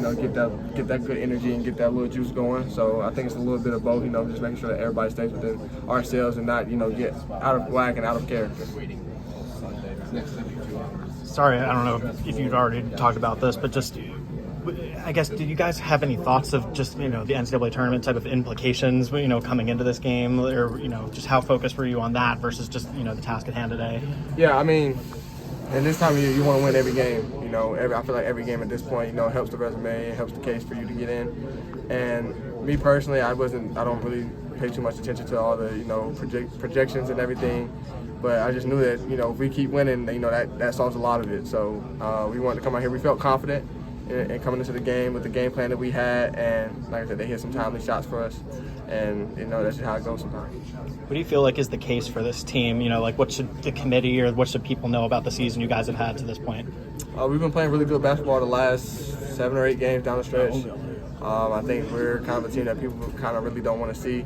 get that good energy and get that little juice going. So I think it's a little bit of both, just making sure that everybody stays within ourselves and not, get out of whack and out of character. Sorry, I don't know if you've already talked about this, but just, I guess, do you guys have any thoughts of just, the NCAA tournament type of implications, coming into this game, or, just how focused were you on that versus just, the task at hand today? Yeah, I mean, in this time of year, you want to win every game. I feel like every game at this point, helps the resume, helps the case for you to get in. And me personally, I don't really pay too much attention to all the, projections and everything. But I just knew that, if we keep winning, that solves a lot of it. So we wanted to come out here. We felt confident in coming into the game with the game plan that we had. And like I said, they hit some timely shots for us. And, that's just how it goes sometimes. What do you feel like is the case for this team? What should the committee or what should people know about the season you guys have had to this point? We've been playing really good basketball the last 7 or 8 games down the stretch. I think we're kind of a team that people kind of really don't want to see.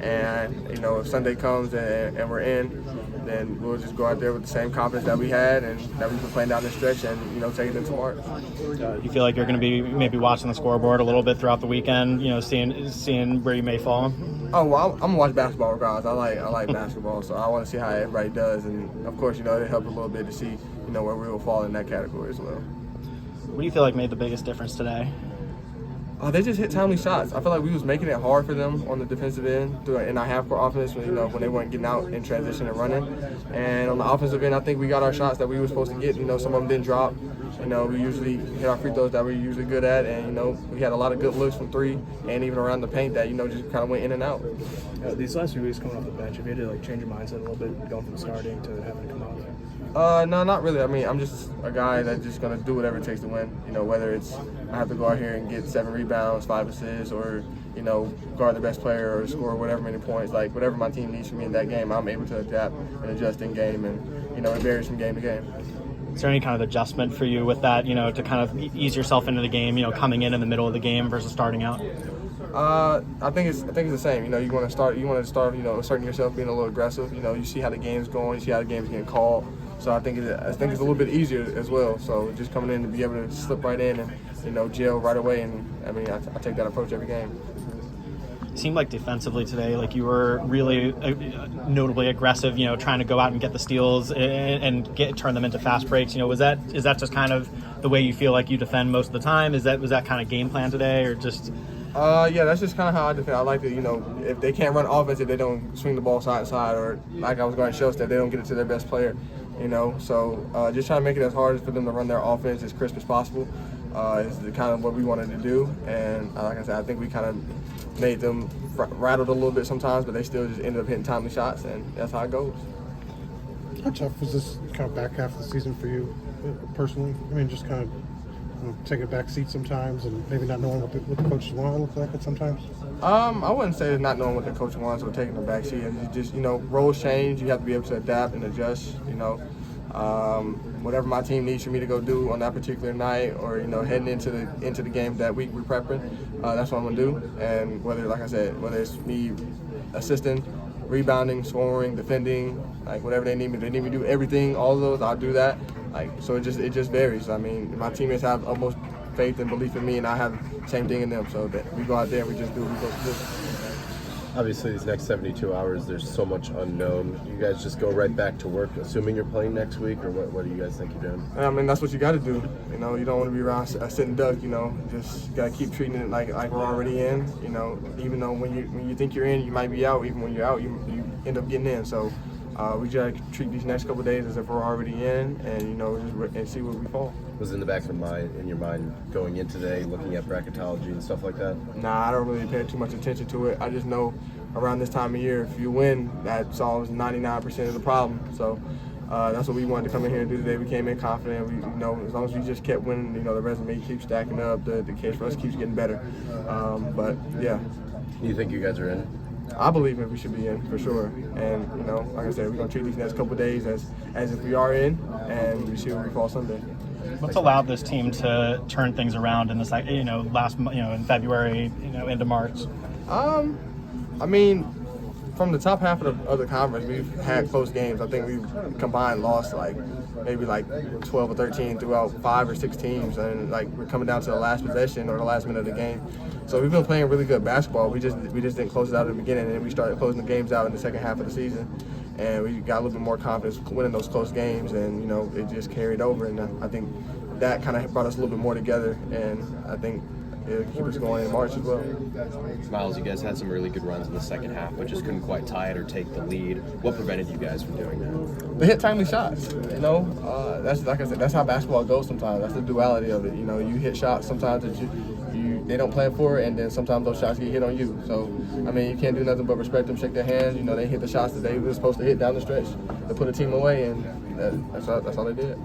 And, if Sunday comes and we're in, then we'll just go out there with the same confidence that we had and that we've been playing down the stretch and, take it into March. You feel like you're going to be maybe watching the scoreboard a little bit throughout the weekend, seeing where you may fall? Oh, well, I'm going to watch basketball regardless. I like basketball, so I want to see how everybody does. And, of course, it helps a little bit to see, where we will fall in that category as well. What do you feel like made the biggest difference today? They just hit timely shots. I feel like we was making it hard for them on the defensive end in our half-court offense when they weren't getting out in transition and running. And on the offensive end, I think we got our shots that we were supposed to get. Some of them didn't drop. We usually hit our free throws that we're usually good at, and we had a lot of good looks from three and even around the paint that just kind of went in and out. These last few weeks coming off the bench, have you had to change your mindset a little bit, going from starting to having to come out? No, not really. I mean, I'm just a guy that's just gonna do whatever it takes to win. Whether it's I have to go out here and get 7 rebounds, 5 assists, or guard the best player or score whatever many points. Like whatever my team needs from me in that game, I'm able to adapt and adjust in game, and it varies from game to game. Is there any kind of adjustment for you with that, to kind of ease yourself into the game, coming in the middle of the game versus starting out? I think it's the same. You want to start, asserting yourself, being a little aggressive. You see how the game's going, you see how the game's getting called. So I think it's a little bit easier as well. So just coming in to be able to slip right in and gel right away. And I mean, I take that approach every game. It seemed like defensively today, like you were really notably aggressive, trying to go out and get the steals and turn them into fast breaks. Is that just kind of the way you feel like you defend most of the time? Was that kind of game plan today, or just? Yeah, that's just kind of how I defend. I like to, if they can't run offense, if they don't swing the ball side to side, or like I was going to show, that they don't get it to their best player. So just trying to make it as hard for them to run their offense as crisp as possible is kind of what we wanted to do. And like I said, I think we kind of made them rattled a little bit sometimes, but they still just ended up hitting timely shots, and that's how it goes. How tough was this kind of back half of the season for you personally? I mean, just kind of taking a back seat sometimes and maybe not knowing what the coaches want to look like at sometimes? I wouldn't say not knowing what the coach wants or taking the back seat. It's just, roles change. You have to be able to adapt and adjust, whatever my team needs for me to go do on that particular night, or, heading into the game that week we're prepping, that's what I'm going to do. And whether it's me assisting, rebounding, scoring, defending, like whatever they need me to do everything, all of those, I'll do that. So it just varies. I mean, my teammates have utmost faith and belief in me, and I have the same thing in them. So that we go out there and we just do what we're supposed to do. Obviously, these next 72 hours, there's so much unknown. You guys just go right back to work, assuming you're playing next week, or what do you guys think you're doing? I mean, that's what you got to do. You don't want to be around a sitting duck. Just got to keep treating it like we're already in. Even though when you think you're in, you might be out. Even when you're out, you end up getting in. So we got to treat these next couple of days as if we're already in, and and see where we fall. Was in the back of your mind going in today, looking at bracketology and stuff like that? Nah, I don't really pay too much attention to it. I just know around this time of year, if you win, that solves 99% of the problem. So that's what we wanted to come in here and do today. We came in confident. We, as long as we just kept winning, the resume keeps stacking up. The case for us keeps getting better. But yeah. You think you guys are in? I believe that we should be in for sure. And like I said, we're gonna treat these next couple of days as if we are in, and we see where we fall Sunday. What's allowed this team to turn things around in this, in February, into March? I mean, from the top half of the conference, we've had close games. I think we've combined lost maybe 12 or 13 throughout 5 or 6 teams, and we're coming down to the last possession or the last minute of the game. So we've been playing really good basketball. We just didn't close it out at the beginning, and then we started closing the games out in the second half of the season, and we got a little bit more confidence winning those close games, and it just carried over. And I think that kind of brought us a little bit more together, and I think it'll keep us going in March as well. Myles, you guys had some really good runs in the second half, but just couldn't quite tie it or take the lead. What prevented you guys from doing that? They hit timely shots. That's like I said. That's how basketball goes sometimes. That's the duality of it. You hit shots sometimes that they don't plan for, and then sometimes those shots get hit on you. So you can't do nothing but respect them, shake their hands. They hit the shots that they were supposed to hit down the stretch to put a team away, and that's all they did.